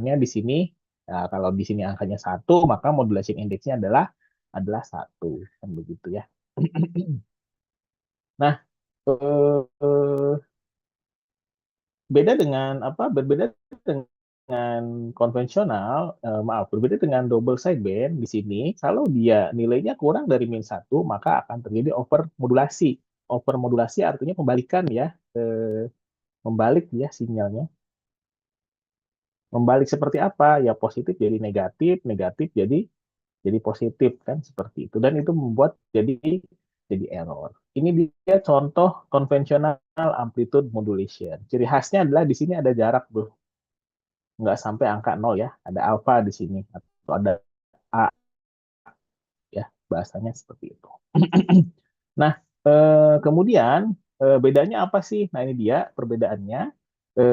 angkanya di sini, kalau di sini angkanya 1, maka modulation indeksnya adalah 1, kan begitu ya. Nah, eh, beda dengan apa? Berbeda dengan konvensional, maaf, berbeda dengan double sideband di sini. Kalau dia nilainya kurang dari -1, maka akan terjadi overmodulasi. Overmodulasi artinya pembalikan ya, membalik ya sinyalnya. Membalik seperti apa? Ya positif jadi negatif, negatif jadi positif kan seperti itu. Dan itu membuat jadi error. Ini dia contoh konvensional amplitude modulation. Ciri khasnya adalah di sini ada jarak, bro, nggak sampai angka 0 ya, ada alfa di sini atau ada A ya, bahasanya seperti itu. Nah, kemudian bedanya apa sih? Nah, ini dia perbedaannya.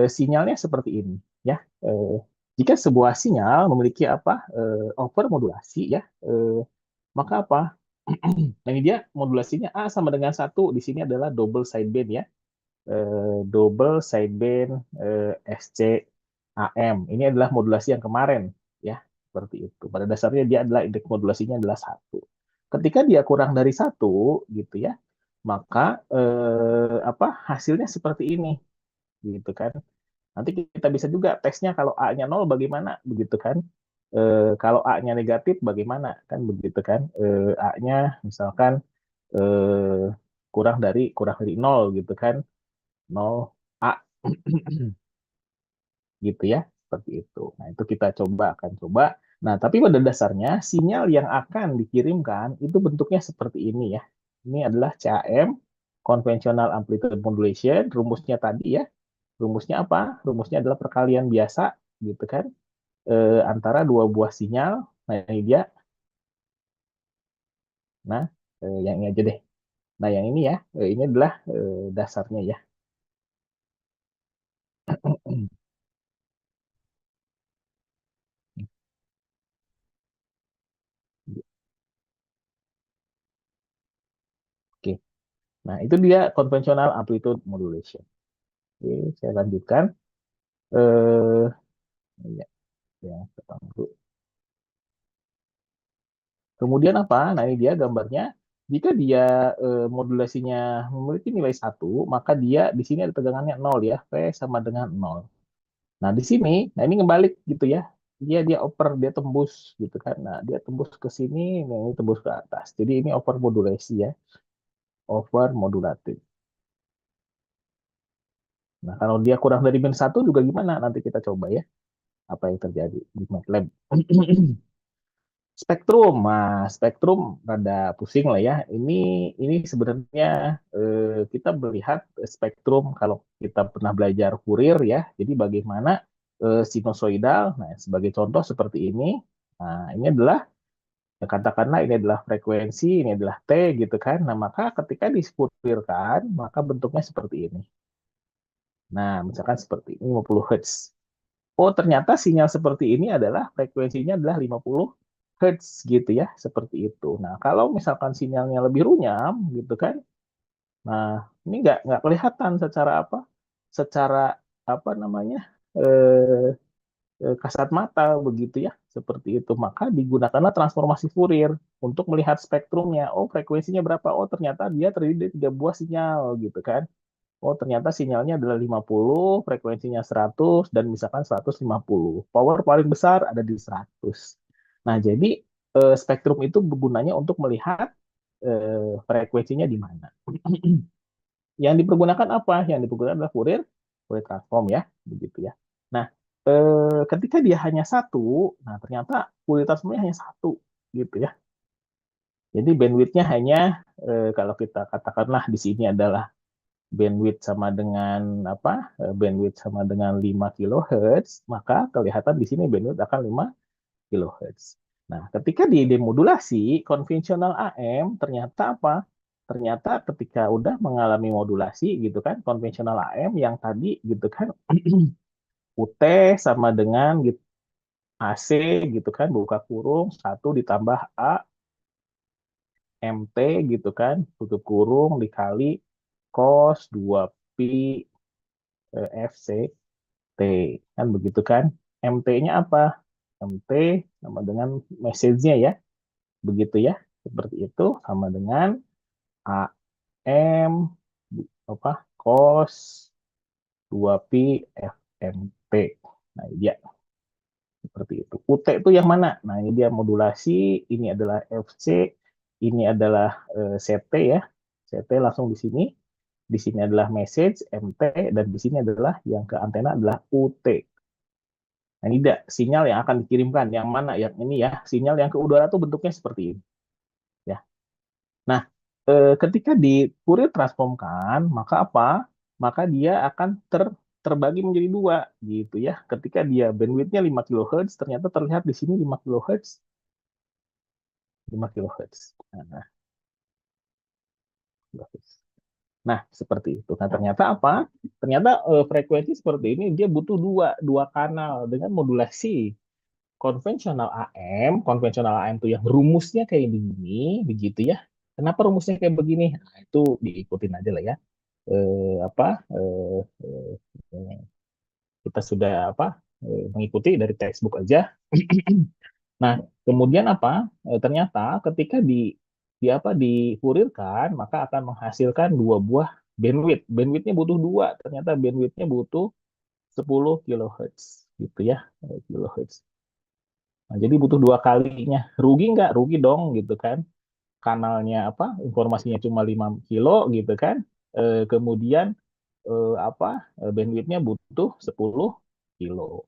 Sinyalnya seperti ini ya. Jika sebuah sinyal memiliki apa? Overmodulasi ya, maka apa? Nah, ini dia modulasinya A sama dengan 1. Di sini adalah double sideband ya. Double sideband SCAM. Ini adalah modulasi yang kemarin ya, seperti itu. Pada dasarnya dia adalah indeks modulasinya adalah 1. Ketika dia kurang dari 1 gitu ya, maka apa hasilnya seperti ini gitu kan. Nanti kita bisa juga tesnya kalau A-nya 0 bagaimana begitu kan. Kalau A-nya negatif bagaimana kan begitu kan. A-nya misalkan eh, kurang dari 0 gitu kan. 0 A gitu ya, seperti itu. Nah, itu kita akan coba. Nah, tapi pada dasarnya sinyal yang akan dikirimkan itu bentuknya seperti ini ya. Ini adalah CAM, conventional amplitude modulation. Rumusnya tadi ya. Rumusnya apa? Rumusnya adalah perkalian biasa gitu kan, antara dua buah sinyal. Nah, ini dia. Nah, yang ini aja deh. Nah, yang ini ya, ini adalah dasarnya ya. Oke. Nah, itu dia conventional amplitude modulation. Oke, saya lanjutkan. Eh, ya, ya, tertentu. Kemudian apa? Nah, ini dia gambarnya. Jika dia modulasinya memiliki nilai 1, maka dia di sini ada tegangannya 0 ya. V sama dengan 0. Nah, di sini, nah ini ngebalik gitu ya. Dia dia tembus gitu kan. Nah, dia tembus ke sini, nah ini tembus ke atas. Jadi ini over modulasi ya. Over modulatif. Nah, kalau dia kurang dari -1 juga gimana? Nanti kita coba ya. Apa yang terjadi di MATLAB. Spektrum, spektrum rada pusing lah ya. Ini sebenarnya kita melihat spektrum kalau kita pernah belajar Fourier ya. Jadi bagaimana sinusoidal. Nah, sebagai contoh seperti ini. Nah, ini adalah ya katakanlah ini adalah frekuensi, ini adalah T gitu kan. Nah, maka ketika dispurierkan, maka bentuknya seperti ini. Nah, misalkan seperti ini 50 Hz. Oh, ternyata sinyal seperti ini adalah frekuensinya adalah 50 Hz gitu ya, seperti itu. Nah, kalau misalkan sinyalnya lebih runyam gitu kan, nah ini nggak kelihatan secara apa, secara apa namanya eh, kasat mata begitu ya, seperti itu. Maka digunakanlah transformasi Fourier untuk melihat spektrumnya. Oh, frekuensinya berapa? Oh, ternyata dia terdiri dari 3 buah sinyal gitu kan. Oh, ternyata sinyalnya adalah 50, frekuensinya 100, dan misalkan 150. Power paling besar ada di 100. Nah, jadi spektrum itu bergunanya untuk melihat frekuensinya di mana. Yang dipergunakan apa? Yang dipergunakan adalah Fourier transform ya, begitu ya. Nah, ketika dia hanya satu, nah ternyata Fourier transformnya hanya satu, gitu ya. Jadi bandwidthnya hanya kalau kita katakanlah di sini adalah bandwidth sama dengan apa? Bandwidth sama dengan 5 kilohertz, maka kelihatan di sini bandwidth akan 5 kilohertz. Nah, ketika di demodulasi konvensional AM ternyata apa? Ternyata ketika udah mengalami modulasi gitu kan, konvensional AM yang tadi gitu kan UT sama dengan gitu, AC gitu kan, buka kurung 1 ditambah A MT gitu kan, tutup kurung dikali cos 2 pi FC T kan begitu kan. MT-nya apa? MT sama dengan message-nya ya. Begitu ya. Seperti itu sama dengan AM apa cos 2pi FMT. Nah, ini dia seperti itu. UT itu yang mana? Nah, ini dia modulasi, ini adalah FC, ini adalah CT ya. CT langsung di sini. Di sini adalah message MT dan di sini adalah yang ke antena adalah UT. Nah, ini dia sinyal yang akan dikirimkan. Yang mana? Yang ini ya. Sinyal yang ke udara itu bentuknya seperti ini ya. Nah, ketika di Fourier transformkan, maka apa? Maka dia akan terbagi menjadi dua gitu ya. Ketika dia bandwidth-nya 5 kHz, ternyata terlihat di sini 5 kHz, 5 kHz. Nah, nah, seperti itu. Nah, ternyata apa? Ternyata frekuensi seperti ini dia butuh dua kanal dengan modulasi konvensional AM. Konvensional AM itu yang rumusnya kayak begini, begitu ya. Kenapa rumusnya kayak begini? Nah, itu diikutin aja lah ya. Apa kita sudah apa mengikuti dari textbook aja. Nah, kemudian apa? Ternyata ketika di apa difurirkan, maka akan menghasilkan dua buah bandwidth. Bandwidthnya butuh dua. Ternyata bandwidthnya butuh 10 kilohertz gitu ya, kilohertz. Nah, jadi butuh dua kalinya. Rugi nggak? Rugi dong gitu kan. Kanalnya apa? Informasinya cuma 5 kilo gitu kan. Kemudian apa? Bandwidthnya butuh 10 kilo.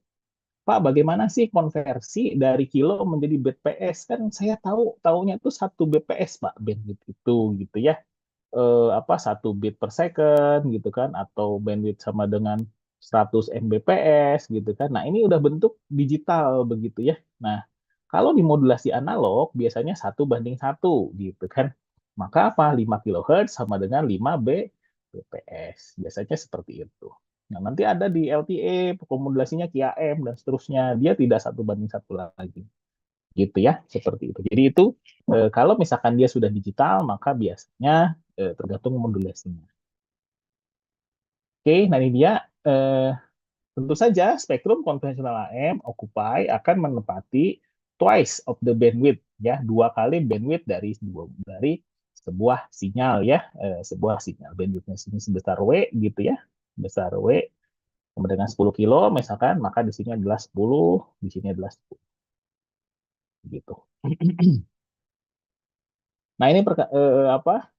Pak, bagaimana sih konversi dari kilo menjadi bps? Kan saya tahunya itu 1 bps, Pak, bandwidth itu gitu ya. Apa 1 bit per second gitu kan atau bandwidth sama dengan 100 Mbps gitu kan. Nah, ini udah bentuk digital begitu ya. Nah, kalau dimodulasi analog biasanya 1:1 gitu kan. Maka apa? 5 kHz sama dengan 5 bps. Biasanya seperti itu. Nah, nanti ada di LTA, komodulasinya QAM dan seterusnya. Dia tidak 1:1 lagi. Gitu ya, seperti itu. Jadi itu kalau misalkan dia sudah digital, maka biasanya tergantung modulasinya. Oke, nah ini dia. Eh, Tentu saja spektrum konvensional AM occupy akan menempati twice of the bandwidth, ya, 2 kali bandwidth dari sebuah sinyal ya, sebuah sinyal bandwidthnya sini sebesar W gitu ya, besar W sama dengan 10 kilo misalkan, maka di sini adalah 10, di sini adalah 10 gitu. Nah, ini apa?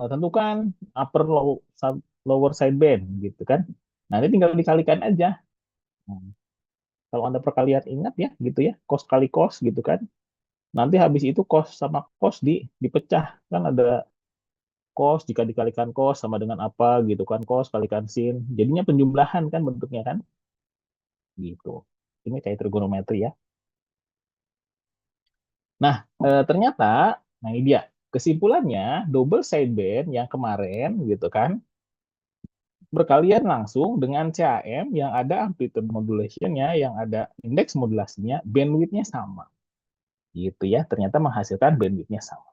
Tentukan upper lower sideband gitu kan. Nah, ini tinggal dikalikan aja. Hmm. Kalau Anda perkalian ingat ya gitu ya, cos kali cos gitu kan. Nanti habis itu cos sama cos dipecah kan ada cos jika dikalikan cos sama dengan apa gitu kan, cos kalikan sin. Jadinya penjumlahan kan bentuknya kan. Gitu. Ini kayak trigonometri ya. Nah, ternyata nah ini dia. Kesimpulannya double sideband yang kemarin gitu kan berkalian langsung dengan CAM yang ada amplitude modulation-nya, yang ada indeks modulasinya, bandwidth-nya sama. Gitu ya, ternyata menghasilkan bandwidth-nya sama.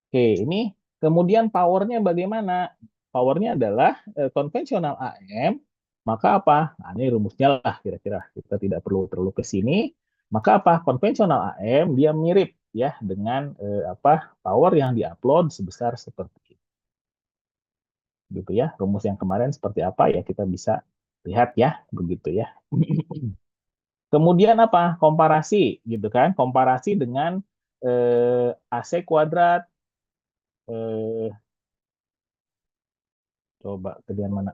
Oke, ini kemudian power-nya bagaimana? Power-nya adalah konvensional AM, maka apa? Nah, ini rumusnya lah kira-kira. Kita tidak perlu terlalu ke sini. Maka apa? Konvensional AM dia mirip ya dengan apa power yang diupload sebesar seperti itu. Gitu ya. Rumus yang kemarin seperti apa ya kita bisa lihat ya, begitu ya. Kemudian apa? Komparasi gitu kan. Komparasi dengan AC kuadrat. Eh, Coba kalian mana?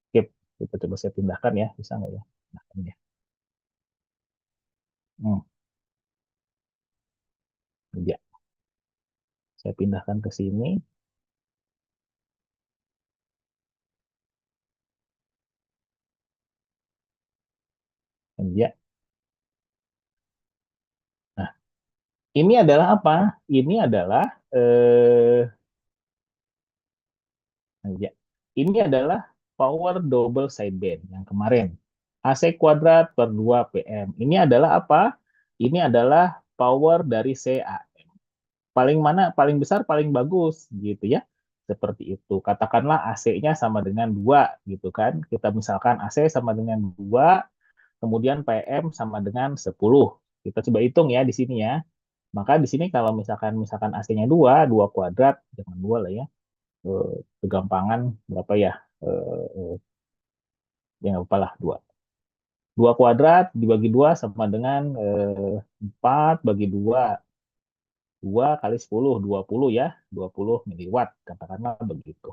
Skip. Kita coba saya pindahkan ya. Bisa nggak ya? Pindahkan ya. Hmm, ya. Saya pindahkan ke sini. Ya. Nah, ini adalah apa? Ini adalah ya. Ini adalah power double sideband yang kemarin. AC kuadrat per 2 PM. Ini adalah apa? Ini adalah power dari CA. Paling mana? Paling besar, paling bagus gitu ya. Seperti itu. Katakanlah AC-nya sama dengan 2 gitu kan. Kita misalkan AC sama dengan 2, kemudian PM sama dengan 10. Kita coba hitung ya di sini ya. Maka di sini kalau misalkan AC-nya 2, 2 kuadrat, jangan 2 lah ya. Kegampangan berapa ya? Ya nggak apa lah, 2. 2 kuadrat dibagi 2 sama dengan 4 bagi 2. 2 kali 10, 20 ya. 20 miliwatt, katakanlah begitu.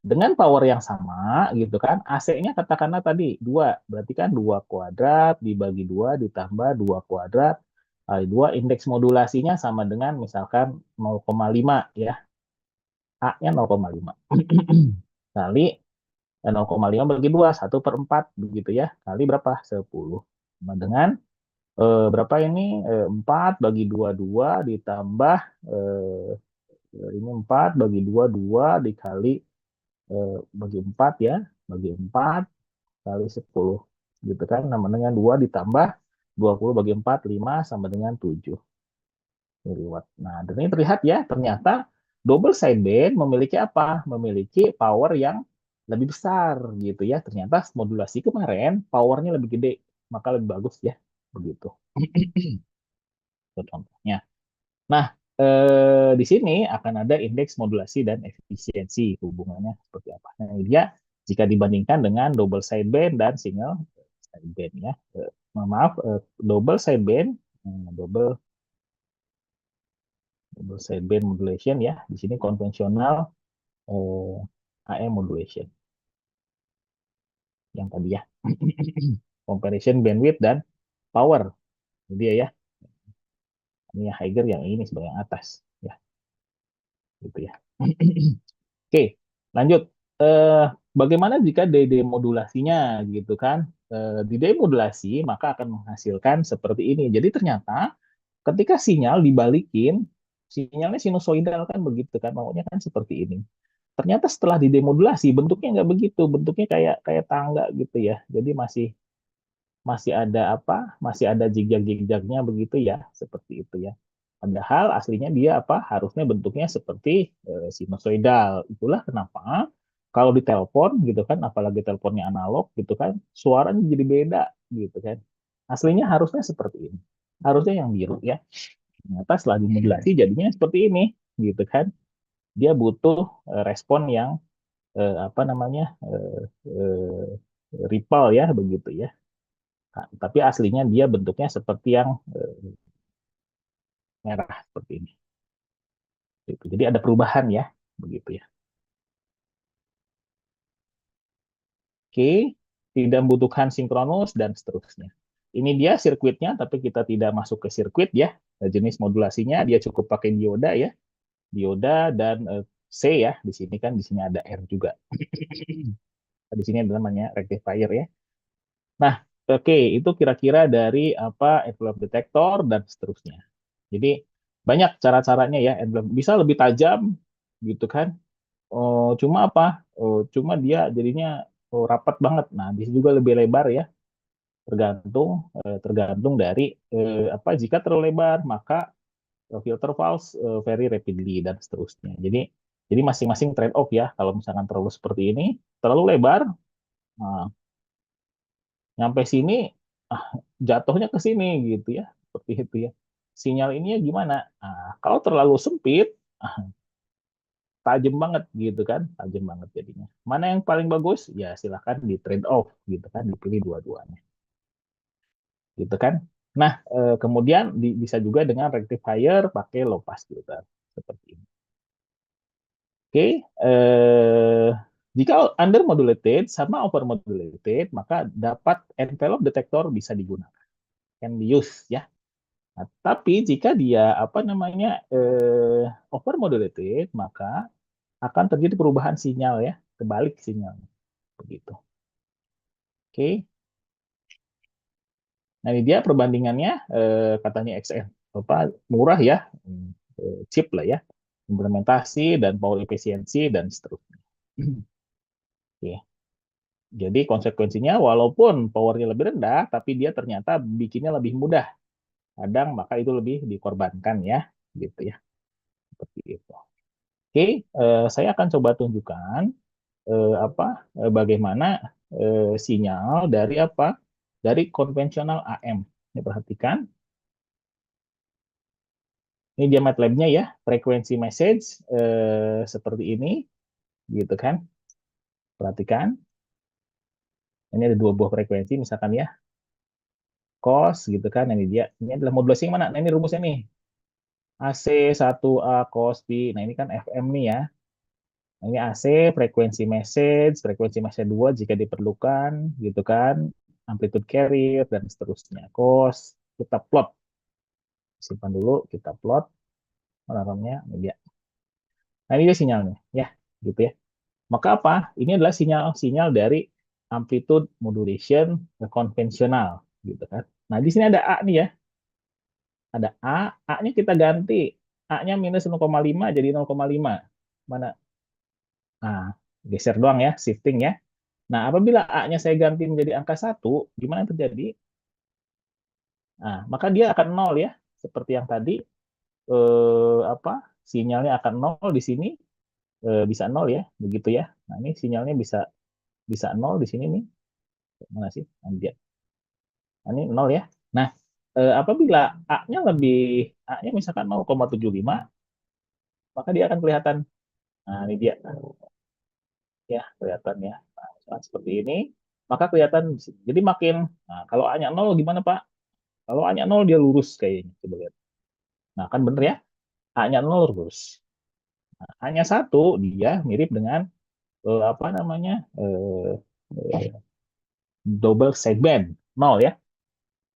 Dengan power yang sama gitu kan, AC-nya katakanlah tadi 2, berarti kan 2 kuadrat dibagi 2 ditambah 2 kuadrat kali 2, indeks modulasinya sama dengan misalkan 0,5 ya, A-nya 0,5 kali 0,5 bagi 2, 1/4 begitu ya, kali berapa? 10. Sama dengan berapa ini? 4 bagi 2, 2 ditambah eh, ini 4 bagi 2, 2 dikali bagi 4 ya, bagi 4 kali 10 gitu kan, sama dengan 2 ditambah 20 bagi 4, 5 sama dengan 7 miliwatt. Nah, dari ini terlihat ya, ternyata double sideband memiliki apa? Memiliki power yang lebih besar gitu ya. Ternyata modulasi kemarin powernya lebih gede, maka lebih bagus ya, begitu. Itu contohnya. Nah, di sini akan ada indeks modulasi dan efisiensi, hubungannya seperti apa. Nah, ini dia jika dibandingkan dengan double sideband dan single sideband ya. Maaf, double sideband, double double sideband modulation ya. Di sini konvensional eh, AM modulation yang tadi ya. Comparison bandwidth dan power. Ini dia ya. Ini Haiger yang ini sebagai yang atas ya, gitu ya. Oke, lanjut. Eh, Bagaimana jika demodulasinya gitu kan? Didemodulasi maka akan menghasilkan seperti ini. Jadi ternyata ketika sinyal dibalikin, sinyalnya sinusoidal kan begitu kan, maunya kan seperti ini. Ternyata setelah didemodulasi bentuknya nggak begitu, bentuknya kayak kayak tangga gitu ya. Jadi masih masih ada apa? Masih ada jigjag-jigjagnya begitu ya, seperti itu ya. Padahal aslinya dia apa? Harusnya bentuknya seperti sinusoidal. Itulah kenapa kalau ditelepon gitu kan, apalagi teleponnya analog gitu kan, suaranya jadi beda gitu kan. Aslinya harusnya seperti ini. Harusnya yang biru ya. Ternyata setelah dimodulasi jadinya seperti ini gitu kan. Dia butuh respon yang apa namanya? Ripple ya begitu ya. Nah, tapi aslinya dia bentuknya seperti yang merah seperti ini. Gitu. Jadi ada perubahan ya, begitu ya. Oke, tidak membutuhkan sinkronus dan seterusnya. Ini dia sirkuitnya, tapi kita tidak masuk ke sirkuit ya. Jenis modulasinya dia cukup pakai dioda ya, dioda dan C ya. Di sini kan di sini ada R juga. Di sini adalah namanya rectifier ya. Nah, oke, itu kira-kira dari apa envelope detector dan seterusnya. Jadi banyak cara-caranya ya, envelope bisa lebih tajam gitu kan. Oh, cuma apa? Oh, cuma dia jadinya rapat banget. Nah, bisa juga lebih lebar ya, tergantung dari apa. Jika terlalu lebar, maka filter falls very rapidly dan seterusnya. Jadi masing-masing trade off ya. Kalau misalkan terlalu seperti ini, terlalu lebar, nah, nyampe sini ah, jatuhnya ke sini gitu ya, seperti itu ya. Sinyal ininya gimana? Nah, kalau terlalu sempit, ah, tajam banget gitu kan, tajam banget jadinya. Mana yang paling bagus? Ya silahkan di trade off gitu kan, dipilih dua-duanya gitu kan. Nah, kemudian bisa juga dengan rectifier pakai low pass filter seperti ini. Oke, jika under modulated sama over modulated, maka dapat envelope detector bisa digunakan, can be used ya. Nah, tapi jika dia apa namanya over modulated, maka akan terjadi perubahan sinyal ya, kebalik sinyalnya begitu. Oke, nah ini dia perbandingannya katanya XN apa murah ya, cheap lah ya, implementasi dan power efisiensi dan seterusnya. Oke. Jadi konsekuensinya walaupun powernya lebih rendah, tapi dia ternyata bikinnya lebih mudah. Kadang maka itu lebih dikorbankan ya, gitu ya, seperti itu. Oke, saya akan coba tunjukkan bagaimana sinyal dari apa? Dari konvensional AM. Ini perhatikan, ini dia MATLAB-nya ya, frekuensi message seperti ini, gitu kan? Perhatikan, ini ada dua buah frekuensi, misalkan ya, cos, gitu kan? Ini dia, ini adalah modulasi yang mana? Nah ini rumusnya nih, AC 1A cos B. Nah ini kan FM nih ya. Nah, ini AC, frekuensi message 2 jika diperlukan, gitu kan? Amplitude carrier, dan seterusnya. Cos, kita plot. Simpan dulu, kita plot. Alarmnya, ini dia. Nah, ini dia sinyalnya, ya, gitu ya. Maka apa? Ini adalah sinyal-sinyal dari amplitude modulation konvensional, gitu kan. Nah, di sini ada A nih ya. Ada A, A-nya kita ganti. A-nya minus 0,5 jadi 0,5. Mana? Nah, geser doang ya, shifting ya. Nah, apabila A-nya saya ganti menjadi angka 1, gimana yang terjadi? Nah, maka dia akan nol ya. Seperti yang tadi, apa, sinyalnya akan nol di sini, bisa nol ya, begitu ya. Nah, ini sinyalnya bisa bisa nol di sini nih. Mana sih? Nah, nah, ini nol ya. Nah, apabila A-nya A-nya misalkan 0,75, maka dia akan kelihatan. Nah, ini dia. Ya, kelihatan ya. Nah, misalkan seperti ini, maka kelihatan. Jadi makin, nah, kalau A-nya nol gimana, Pak? Kalau A-nya nol dia lurus kayaknya. Coba lihat. Nah, kan bener ya? A-nya nol lurus. Nah, A-nya 1 dia mirip dengan apa namanya? Eh, double segment, nol ya.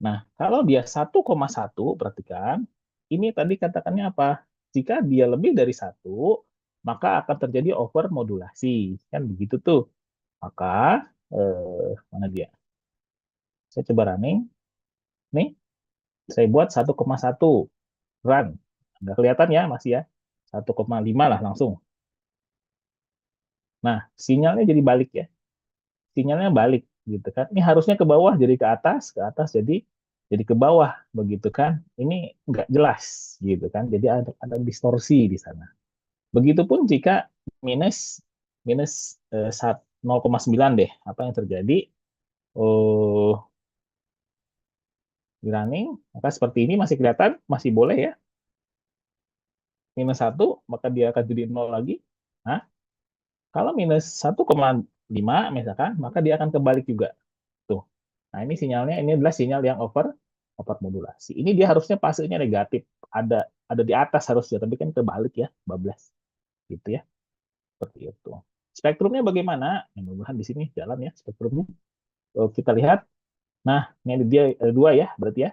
Nah, kalau dia 1,1, perhatikan, ini tadi katakannya apa? Jika dia lebih dari 1, maka akan terjadi overmodulasi. Kan begitu tuh. Maka, mana dia? Saya coba running. Nih, saya buat 1,1. Run. Nggak kelihatan ya, masih ya. 1,5 lah langsung. Nah, sinyalnya jadi balik ya. Sinyalnya balik gitu kan. Ini harusnya ke bawah jadi ke atas jadi ke bawah begitu kan. Ini nggak jelas gitu kan. Jadi ada distorsi di sana. Begitupun jika minus minus 0,9 deh. Apa yang terjadi? Oh, di running, maka seperti ini masih kelihatan, masih boleh ya. Minus 1, maka dia akan jadi 0 lagi. Nah, kalau minus 1,5 misalkan, maka dia akan kebalik juga. Tuh. Nah, ini sinyalnya, ini adalah sinyal yang overmodulasi. Ini dia harusnya fasenya negatif, ada di atas harusnya, tapi kan kebalik ya, bablas gitu ya, seperti itu. Spektrumnya bagaimana? Mudah-mudahan di sini jalan ya spektrumnya. Kita lihat. Nah, ini ada dia ada dua ya, berarti ya.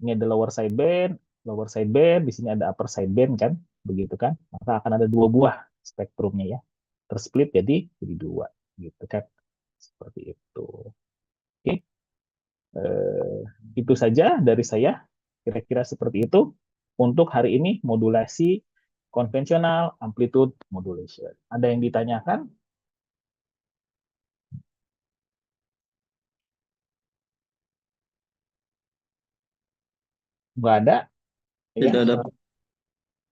Ini ada lower side band, di sini ada upper side band kan, begitu kan? Maka akan ada dua buah spektrumnya ya, tersplit jadi dua, gitu kan? Seperti itu. Oke. Eh, itu saja dari saya, kira-kira seperti itu untuk hari ini modulasi konvensional amplitude modulation. Ada yang ditanyakan? Nggak ada? Ya, Tidak ada,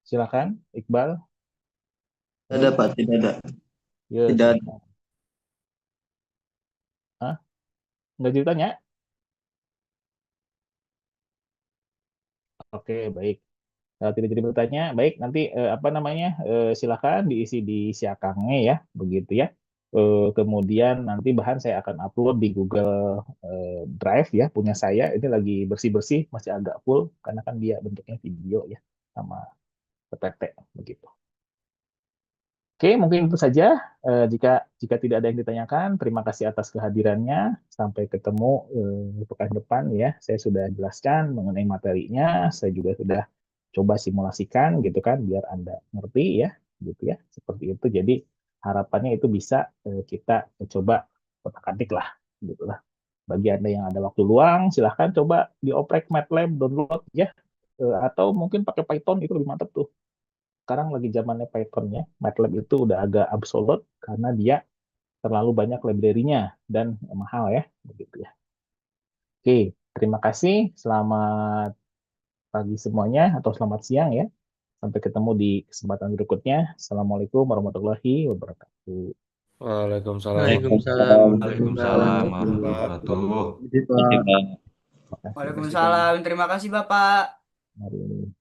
silakan Iqbal. tidak ada Halo, Pak, tidak ada. ya Tidak ada. silakan. Hah? Nggak ditanya? Oke, baik. Kalau tidak jadi bertanya, baik nanti apa namanya silakan diisi di siakangnya ya, begitu ya. Kemudian nanti bahan saya akan upload di Google Drive ya, punya saya. Ini lagi bersih-bersih, masih agak full karena kan dia bentuknya video ya, sama PPT begitu. Oke, mungkin itu saja. Jika jika tidak ada yang ditanyakan, terima kasih atas kehadirannya. Sampai ketemu pekan depan ya. Saya sudah jelaskan mengenai materinya. Saya juga sudah coba simulasikan gitu kan, biar Anda ngerti ya, gitu ya. Seperti itu. Jadi harapannya itu bisa kita coba otak-atik lah, gitu lah. Bagi Anda yang ada waktu luang, silahkan coba dioprek MATLAB, download ya. Atau mungkin pakai Python itu lebih mantap tuh. Sekarang lagi zamannya Python ya. MATLAB itu udah agak absolut karena dia terlalu banyak library-nya dan mahal ya, begitu ya. Oke, terima kasih. Selamat pagi semuanya atau selamat siang ya. Sampai ketemu di kesempatan berikutnya. Assalamualaikum warahmatullahi wabarakatuh. Waalaikumsalam Waalaikumsalam warahmatullahi warahmatullahi Waalaikumsalam wabarakatuh. warahmatullahi wabarakatuh. wabarakatuh. Terima Pak. kasih. Terima kasih, Waalaikumsalam. Bang. Terima kasih Bapak. Mari.